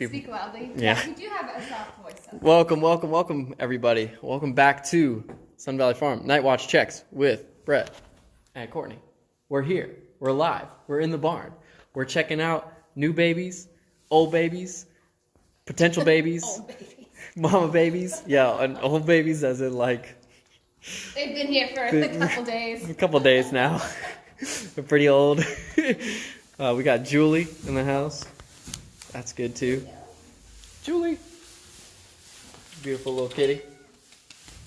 Speak loudly. Yeah. We do have a soft voice. So. Welcome, everybody. Welcome back to Sun Valley Farm Night Watch Checks with Brett and Courtney. We're here. We're live. We're in the barn. We're checking out new babies, old babies, potential babies, Old babies. mama babies. Yeah, and old babies as in like... They've been here for a couple days. A couple days now. They're pretty old. We got Julie in the house. That's good too. Julie. Beautiful little kitty.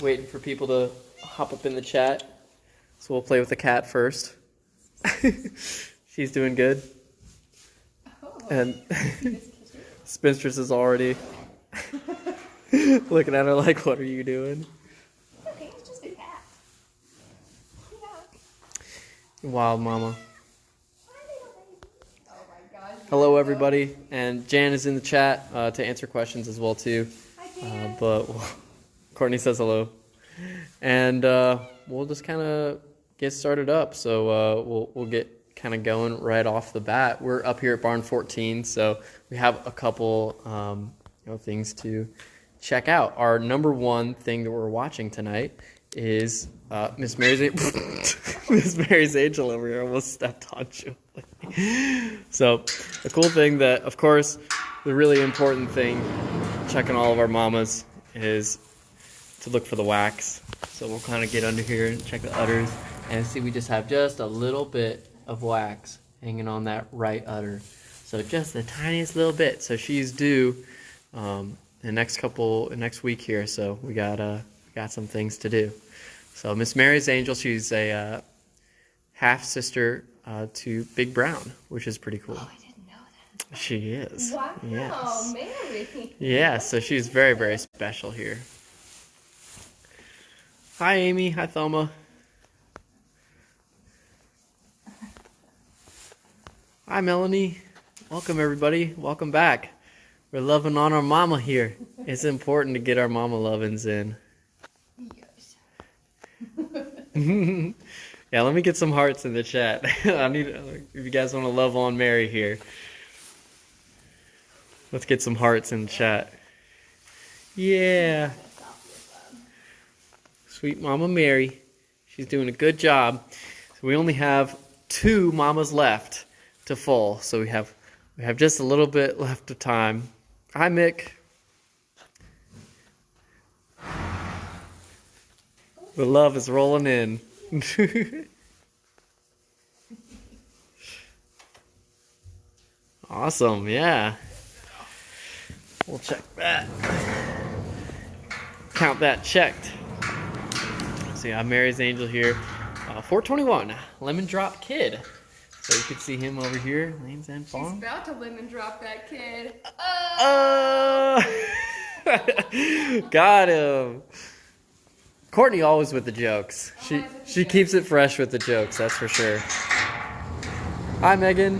Waiting for people to hop up in the chat. So we'll play with the cat first. She's doing good. Oh, And Spinstress is already looking at her like, what are you doing? okay, it's just a cat. Yeah. Wild mama. Oh my gosh. Hello everybody. And Jan is in the chat to answer questions as well too. Hi, Jan. But Courtney says hello. And we'll just kind of get started up. So we'll get kind of going right off the bat. We're up here at Barn 14, so we have a couple things to check out. Our number one thing that we're watching tonight is Miss Mary's Miss Mary's Angel over here almost stepped on Julie. So the cool thing that, of course, the really important thing checking all of our mamas is to look for the wax. So we'll kind of get under here and check the udders and see we just have just a little bit of wax hanging on that right udder. So just the tiniest little bit. So she's due the next week here. So we got some things to do. So Miss Mary's Angel, she's a half sister to Big Brown, which is pretty cool. Oh, I didn't know that. She is. Wow, Yes. Mary. Yeah, so she's very, very special here. Hi, Amy. Hi, Thelma. Hi, Melanie. Welcome, everybody. Welcome back. We're loving on our mama here. It's important to get our mama lovins in. Yes. Yeah, let me get some hearts in the chat. I need, if you guys want to love on Mary here. Let's get some hearts in the chat. Yeah. Sweet Mama Mary. She's doing a good job. So we only have 2 mamas left to foal. So we have just a little bit left of time. Hi, Mick. The love is rolling in. Awesome, yeah. We'll check that. Count that checked. So yeah, Mary's Angel here. 421, Lemon Drop Kid. So you can see him over here, Lanes and Farm. She's about to lemon drop that kid. Got him. Courtney always with the jokes. She keeps it fresh with the jokes, that's for sure. Hi, Megan.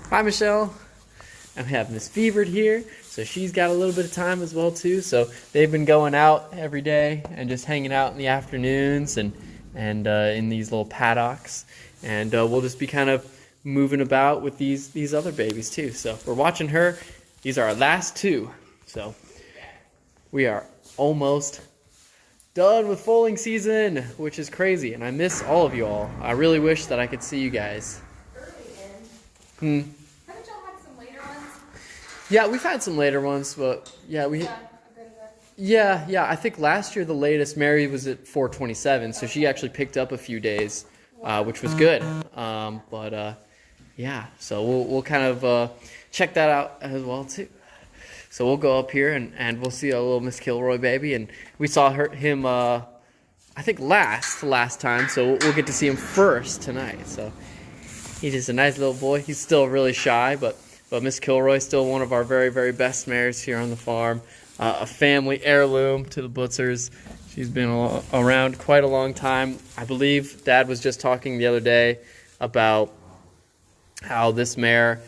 Hi, Michelle. And we have Miss Fevered here, so she's got a little bit of time as well too. So they've been going out every day and just hanging out in the afternoons and in these little paddocks, and we'll just be kind of moving about with these other babies too. So we're watching her. These are our last 2, so we are almost done with foaling season, which is crazy, and I miss all of you all. I really wish that I could see you guys. Haven't y'all had some later ones? Yeah, we've had some later ones, but yeah, I think last year the latest Mary was at 427, so she actually picked up a few days, which was good. Yeah, so we'll kind of check that out as well too. So we'll go up here and we'll see a little Miss Kilroy baby, and we saw him I think last time, so we'll get to see him first tonight. So he's just a nice little boy. He's still really shy, but Miss Kilroy is still one of our very, very best mares here on the farm. A family heirloom to the Butzers. She's been around quite a long time. I believe Dad was just talking the other day about how this mare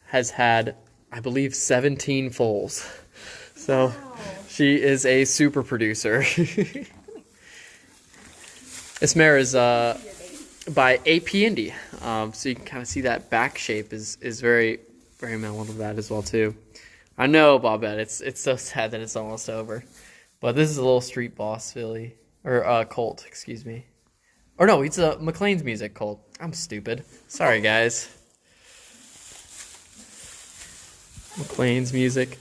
has had, I believe, 17 foals. So wow. She is a super producer. This mare is by AP Indy. So you can kind of see that back shape is very very mellow to that as well too. I know, Bobette. It's so sad that it's almost over. But this is a little street boss filly. Or colt, excuse me. Or no, it's a McLean's music colt. I'm stupid. Sorry, guys. McLean's music.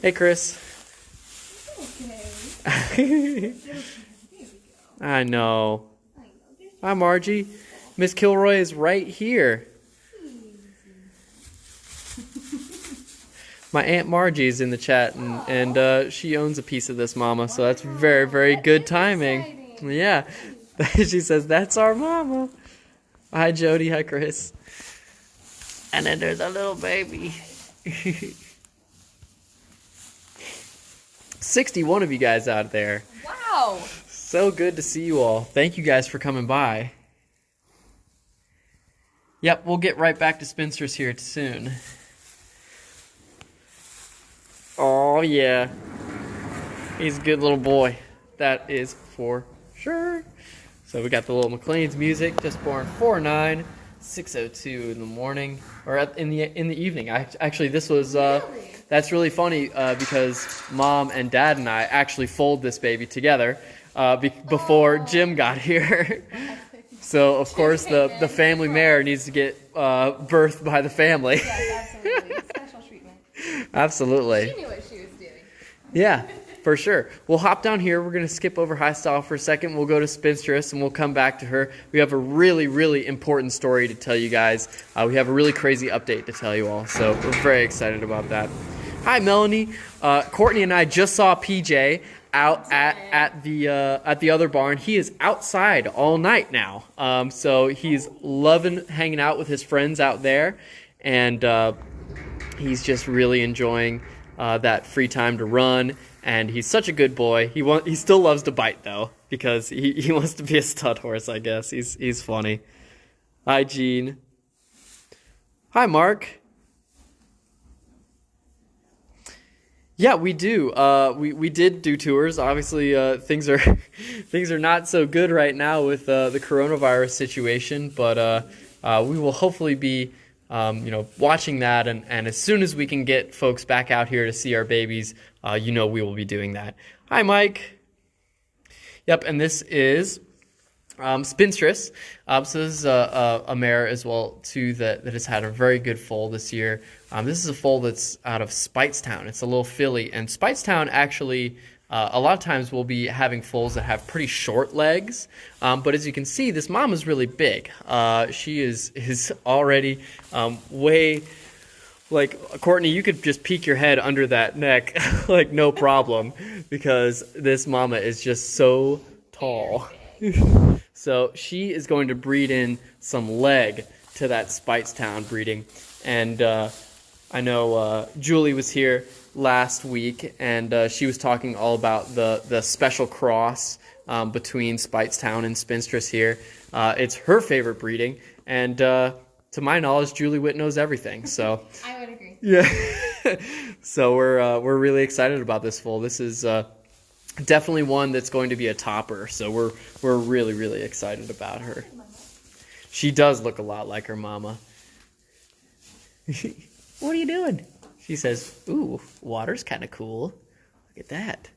Hey, Chris. Okay. I know. Hi, Margie. Miss Kilroy is right here. My Aunt Margie is in the chat, and she owns a piece of this mama, so that's very, very good timing. Exciting. Yeah. She says, that's our mama. Hi, Jody. Hi, Chris. And then there's a little baby. 61 of you guys out there. Wow. So good to see you all. Thank you guys for coming by. Yep, we'll get right back to Spinsters here soon. Oh, yeah. He's a good little boy. That is for sure. So we got the little McLean's music, just born 4/9, 6:02 in the morning, or in the evening. Actually, this was that's really funny because Mom and Dad and I actually foaled this baby together before Jim got here. So of course the family mare needs to get birthed by the family. Yes, absolutely. Special treatment. Absolutely. She knew what she was doing. Yeah, for sure. We'll hop down here. We're going to skip over High Style for a second. We'll go to Spinstress, and we'll come back to her. We have a really, really important story to tell you guys. We have a really crazy update to tell you all, so we're very excited about that. Hi, Melanie. Courtney and I just saw PJ out at the other barn. He is outside all night now. So he's loving hanging out with his friends out there, and he's just really enjoying that free time to run. And he's such a good boy. He still loves to bite though, because he wants to be a stud horse, I guess. He's funny. Hi, Gene. Hi, Mark. Yeah, we do. We did do tours. Obviously, things are not so good right now with the coronavirus situation, but we will hopefully be watching that, and as soon as we can get folks back out here to see our babies, we will be doing that. Hi, Mike. Yep, and this is Spinstress. So this is a mare as well too that has had a very good foal this year. This is a foal that's out of Speightstown. It's a little filly, and Speightstown actually a lot of times we'll be having foals that have pretty short legs, but as you can see, this mom is really big. She is already way, like, Courtney, you could just peek your head under that neck like no problem, because this mama is just so tall. So she is going to breed in some leg to that Speightstown breeding, and I know Julie was here last week, and she was talking all about the special cross between Speightstown and Spinstress here. It's her favorite breeding, and to my knowledge, Julie Witt knows everything. So I would agree. Yeah. So we're really excited about this foal. This is definitely one that's going to be a topper. So we're really, really excited about her. She does look a lot like her mama. What are you doing? She says, ooh, water's kind of cool. Look at that.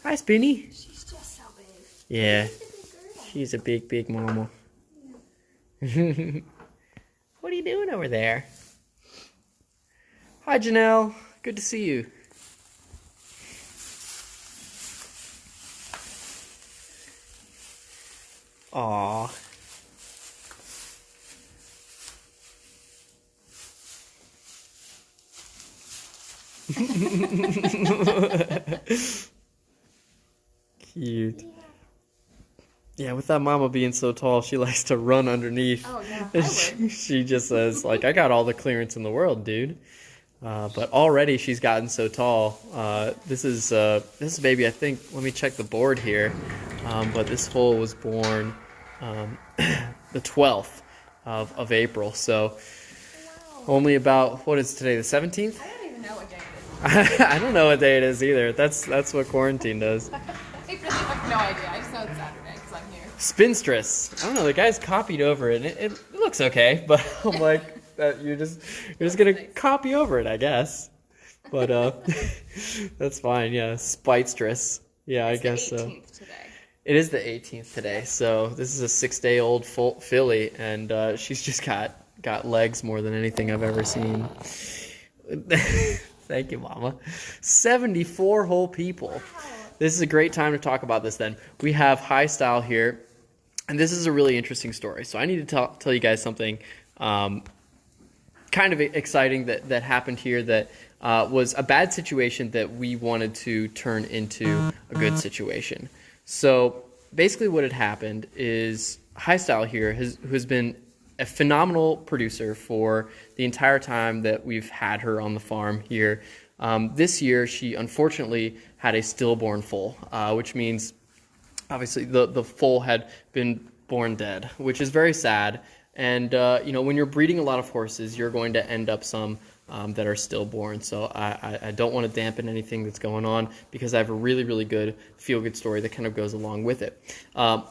Hi, Spinny. She's just so big. Yeah. She's a big girl. She's a big, big mama. What are you doing over there? Hi, Janelle. Good to see you. Aw. Cute. Yeah, with that mama being so tall, she likes to run underneath. Oh, yeah, I would. She just says, like, I got all the clearance in the world, dude. But already she's gotten so tall. This is baby, I think, let me check the board here. But this foal was born the 12th of April. So only about, what is today, the 17th? I don't even know what day it is. I don't know what day it is either. That's what quarantine does. I really have no idea. I just know it's Saturday because I'm here. Spinstress. I don't know, the guy's copied over it, and it looks okay, but I'm like, that you're just gonna copy over it, I guess. But that's fine. Yeah, spitestress. Yeah, I guess so. It's the 18th today. It is the 18th today, so this is a 6-day-old filly, and she's just got legs more than anything I've ever seen. Thank you, Mama. 74 whole people. Wow. This is a great time to talk about this then. We have High Style here, and this is a really interesting story. So I need to tell you guys something kind of exciting that happened here that was a bad situation that we wanted to turn into a good situation. So basically what had happened is High Style here who has been a phenomenal producer for the entire time that we've had her on the farm here. This year, she unfortunately had a stillborn foal, which means obviously the foal had been born dead, which is very sad. And when you're breeding a lot of horses, you're going to end up some that are stillborn. So I don't want to dampen anything that's going on because I have a really, really good feel-good story that kind of goes along with it.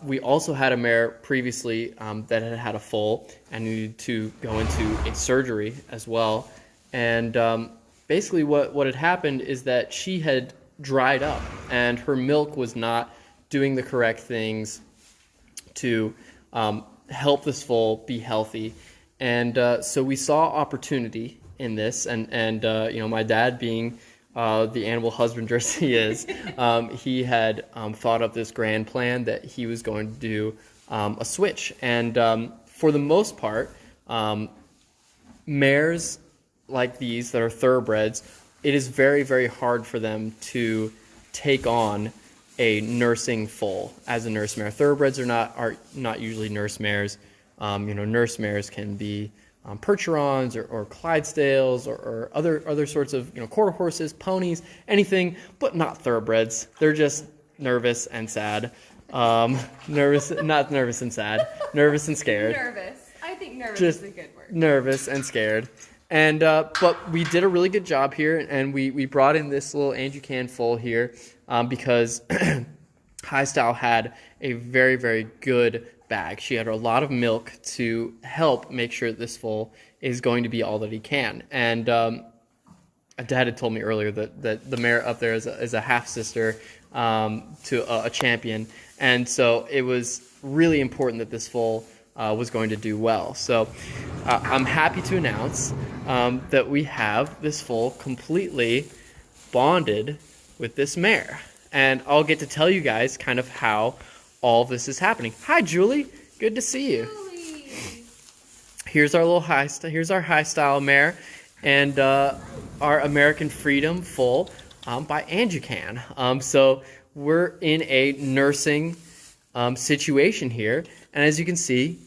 We also had a mare previously that had a foal and needed to go into a surgery as well. And basically what had happened is that she had dried up and her milk was not doing the correct things to help this foal be healthy. And so we saw opportunity in this, and my dad, being the animal husbandress he is, he had thought up this grand plan that he was going to do a switch. And for the most part, mares like these that are thoroughbreds, it is very, very hard for them to take on a nursing foal as a nurse mare. Thoroughbreds are not usually nurse mares. Nurse mares can be Percherons or Clydesdales or other sorts of quarter horses, ponies, anything, but not thoroughbreds. They're just nervous and sad. Not nervous and sad. Nervous and scared. Nervous. I think nervous Just is a good word. Nervous and scared. And but we did a really good job here, and we brought in this little Anjucan foal here because High Style had a very, very good bag. She had a lot of milk to help make sure that this foal is going to be all that he can. And Dad had told me earlier that the mare up there is a half sister to a champion, and so it was really important that this foal was going to do well. So I'm happy to announce that we have this foal completely bonded with this mare, and I'll get to tell you guys kind of how all this is happening. Hi, Julie. Good to see you. Julie. Here's our little here's our High Style mare, and our American Freedom foal by Anjucan. So we're in a nursing situation here, and as you can see,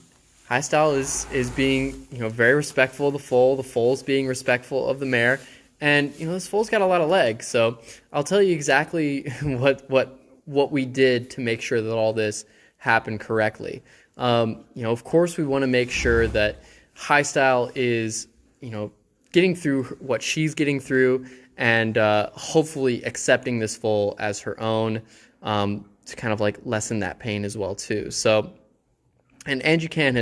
High Style is being very respectful of the foal. The foal's being respectful of the mare, and this foal's got a lot of legs. So I'll tell you exactly what we did to make sure that all this happened correctly. Of course, we want to make sure that High Style is, getting through what she's getting through, and hopefully accepting this foal as her own, to kind of like lessen that pain as well too. So, and Anjucan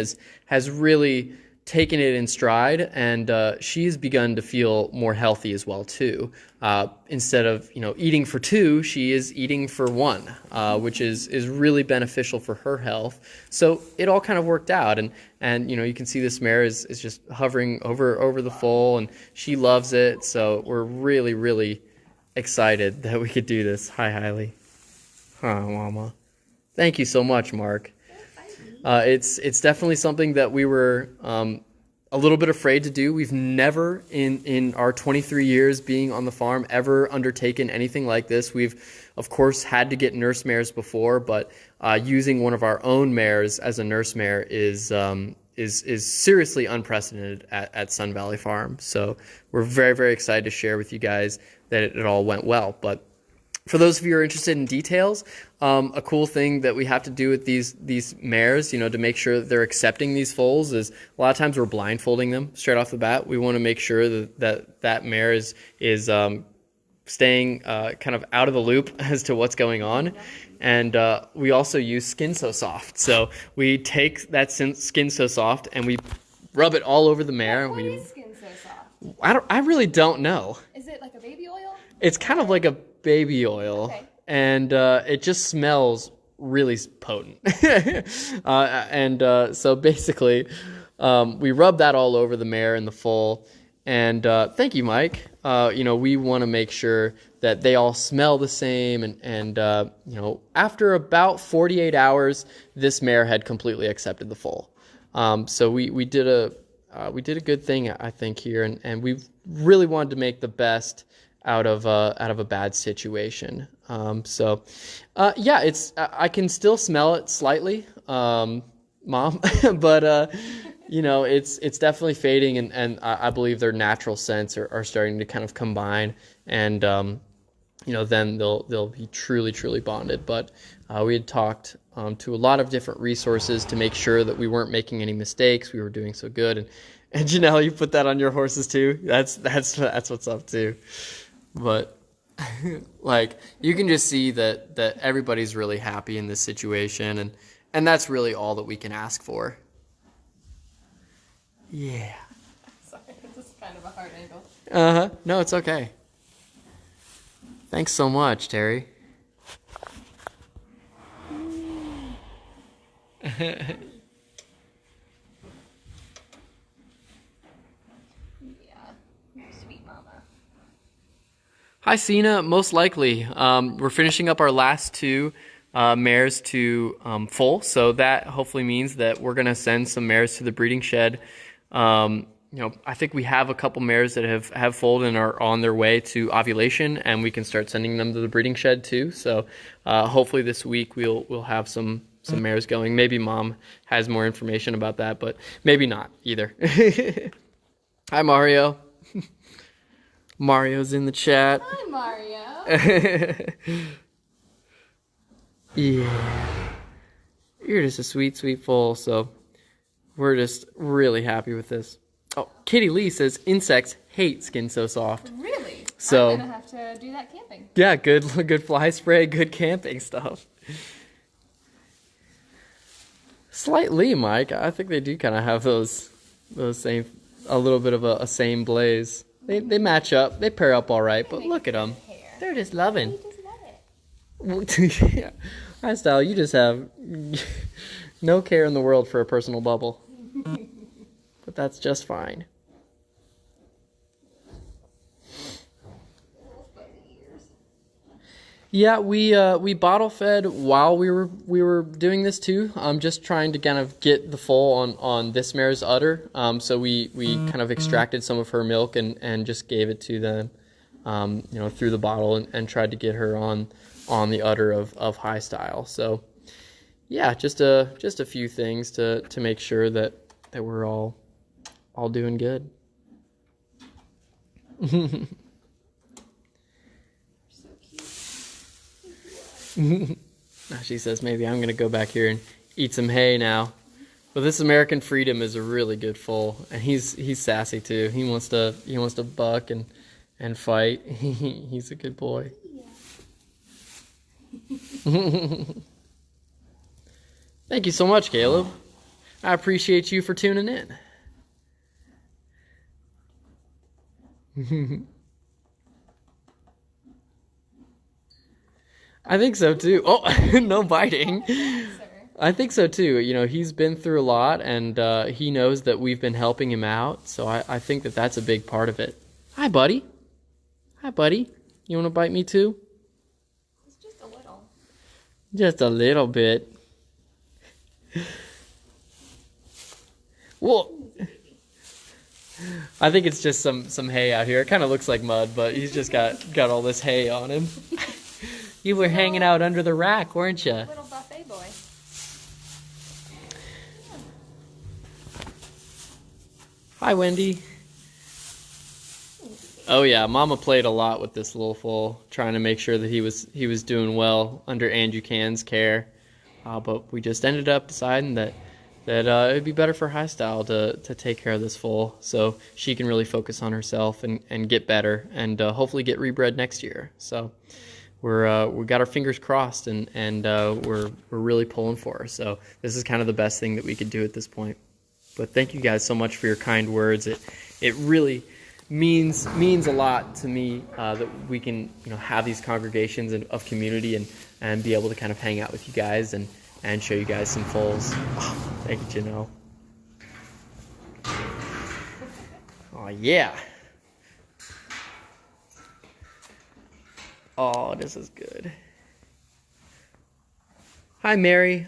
has really taken it in stride, and she's begun to feel more healthy as well too. Instead of eating for two, she is eating for one, which is really beneficial for her health. So it all kind of worked out, and you can see this mare is just hovering over the foal, and she loves it. So we're really, really excited that we could do this. Hi, Hailey. Huh, Mama. Thank you so much, Mark. It's definitely something that we were a little bit afraid to do. We've never, in our 23 years being on the farm, ever undertaken anything like this. We've, of course, had to get nurse mares before, but using one of our own mares as a nurse mare is seriously unprecedented at Sun Valley Farm. So we're very, very excited to share with you guys that it all went well. But for those of you who are interested in details, a cool thing that we have to do with these mares, to make sure that they're accepting these foals, is a lot of times we're blindfolding them straight off the bat. We want to make sure that mare is staying kind of out of the loop as to what's going on. And we also use Skin So Soft. So we take that Skin So Soft and we rub it all over the mare. Why is skin so soft? I really don't know. Is it like a baby oil? It's kind of like a baby oil. Okay. And it just smells really potent. So basically, we rub that all over the mare and the foal. And thank you, Mike. We want to make sure that they all smell the same. And after about 48 hours, this mare had completely accepted the foal. So we did a good thing, I think, here, and we really wanted to make the best out of a bad situation. It's I can still smell it slightly, Mom, but it's definitely fading, and I believe their natural scents are starting to kind of combine, and then they'll be truly bonded. But we had talked to a lot of different resources to make sure that we weren't making any mistakes. We were doing so good, and Janelle, you put that on your horses too. That's what's up too. But like, you can just see that everybody's really happy in this situation, and that's really all that we can ask for. Yeah. Sorry, this is kind of a hard angle. No, it's okay. Thanks so much, Terry. Yeah, sweet mama. Hi, Sina. Most likely, we're finishing up our last two mares to foal, so that hopefully means that we're gonna send some mares to the breeding shed. I think we have a couple mares that have foaled and are on their way to ovulation, and we can start sending them to the breeding shed too. So hopefully this week we'll have some mares going. Maybe Mom has more information about that, but maybe not either. Hi, Mario. Mario's in the chat. Hi, Mario. Yeah. You're just a sweet foal, so we're just really happy with this. Oh, Kitty Lee says insects hate skin so soft. Really? So I'm gonna have to do that camping. yeah, good fly spray, good camping stuff. Slightly, Mike. I think they do kind of have those same, a little bit of a same blaze. They match up. They pair up all right. But look at them. They're just loving. You just love it. Yeah. Hi, Style. You just have no care in the world for a personal bubble. But that's just fine. Yeah, we bottle fed while we were doing this too. Just trying to kind of get the foal on this mare's udder. So we kind of extracted some of her milk and just gave it to them, through the bottle and tried to get her on the udder of High Style. So yeah, just a few things to make sure that we're all doing good. She says maybe I'm gonna go back here and eat some hay now. But this American Freedom is a really good foal, and he's sassy too. He wants to buck and fight. He's a good boy. Yeah. Thank you so much, Caleb. I appreciate you for tuning in. I think so too. Oh, no biting. I think so too. He's been through a lot, and he knows that we've been helping him out. So I think that's a big part of it. Hi, buddy. Hi, buddy. You want to bite me too? It's just a little. Just a little bit. Well, I think it's just some hay out here. It kind of looks like mud, but he's just got all this hay on him. You were hanging out under the rack, weren't you? Little buffet boy. Hi, Wendy. Oh yeah, Mama played a lot with this little foal, trying to make sure that he was doing well under Andrew Can's care. But we just ended up deciding that it'd be better for High Style to take care of this foal, so she can really focus on herself and get better, and hopefully get rebred next year. So we got our fingers crossed, and we're really pulling for her. So this is kind of the best thing that we could do at this point. But thank you guys so much for your kind words. It really means a lot to me that we can have these congregations of community and be able to kind of hang out with you guys and show you guys some foals. Oh, thank you, Janelle. Oh yeah. Oh, this is good. Hi, Mary.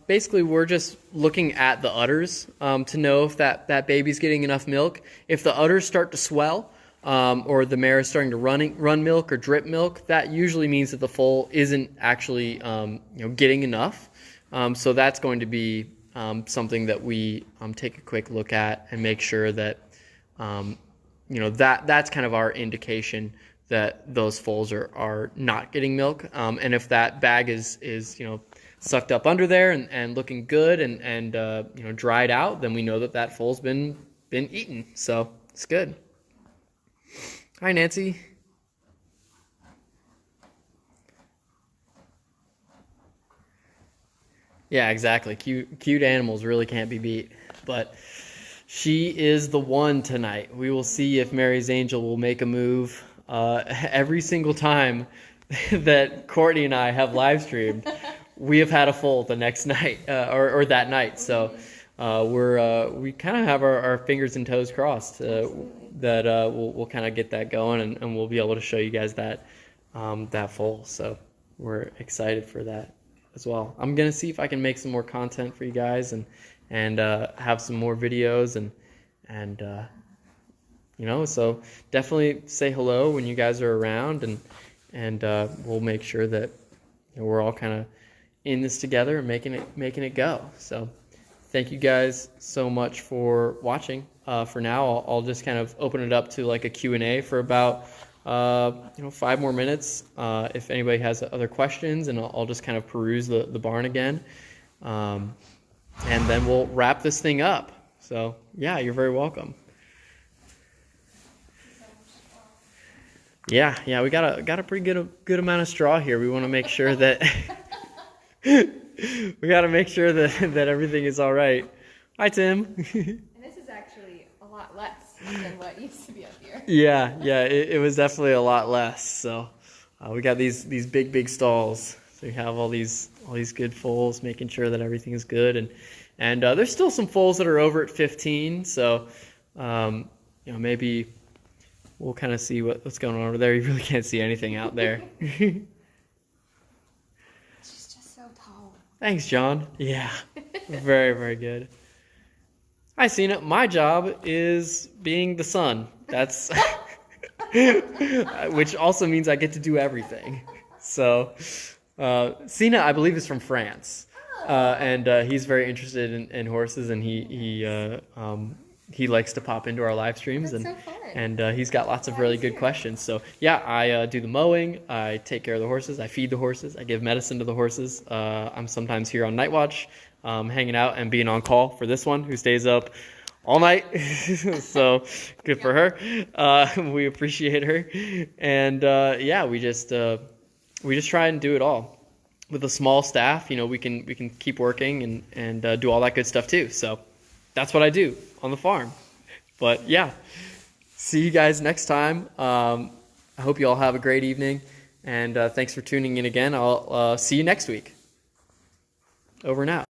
Basically, we're just looking at the udders to know if that baby's getting enough milk. If the udders start to swell, or the mare is starting to run milk or drip milk, that usually means that the foal isn't actually getting enough. So that's going to be something that we take a quick look at and make sure that that's kind of our indication that those foals are not getting milk. And if that bag is sucked up under there and looking good and dried out, then we know that foal's been eaten. So it's good. Hi, Nancy. Yeah, exactly. Cute animals really can't be beat. But she is the one tonight. We will see if Mary's Angel will make a move. Every single time that Courtney and I have live streamed, we have had a foal the next night or that night. So we kind of have our fingers and toes crossed that we'll kind of get that going and we'll be able to show you guys that foal. So we're excited for that as well. I'm gonna see if I can make some more content for you guys and have some more videos and so definitely say hello when you guys are around and we'll make sure that we're all kind of in this together and making it go. So thank you guys so much for watching. For now, I'll just kind of open it up to like a Q&A for about 5 more minutes. If anybody has other questions, and I'll just kind of peruse the barn again, and then we'll wrap this thing up. So yeah, you're very welcome. Yeah, we got a pretty good amount of straw here. We want to make sure that we got to make sure that everything is all right. Hi, Tim. And this is actually a lot less than what used to be up here. Yeah, it was definitely a lot less. So we got these big stalls. So we have all these good foals, making sure that everything is good, and there's still some foals that are over at 15. So maybe we'll kind of see what's going on over there. You really can't see anything out there. She's just so tall. Thanks, John. Yeah, very, very good. Hi, Cena. My job is being the sun. That's which also means I get to do everything. So Cena, I believe, is from France, and he's very interested in horses, and he likes to pop into our live streams. That's and so fun. And he's got lots of really good questions. So yeah, I do the mowing, I take care of the horses, I feed the horses, I give medicine to the horses. I'm sometimes here on night watch, hanging out and being on call for this one who stays up all night. So good for her. We appreciate her. And we just try and do it all. With a small staff, we can keep working and do all that good stuff too. So that's what I do on the farm. But yeah. See you guys next time. I hope you all have a great evening, and thanks for tuning in again. I'll see you next week. Over and out.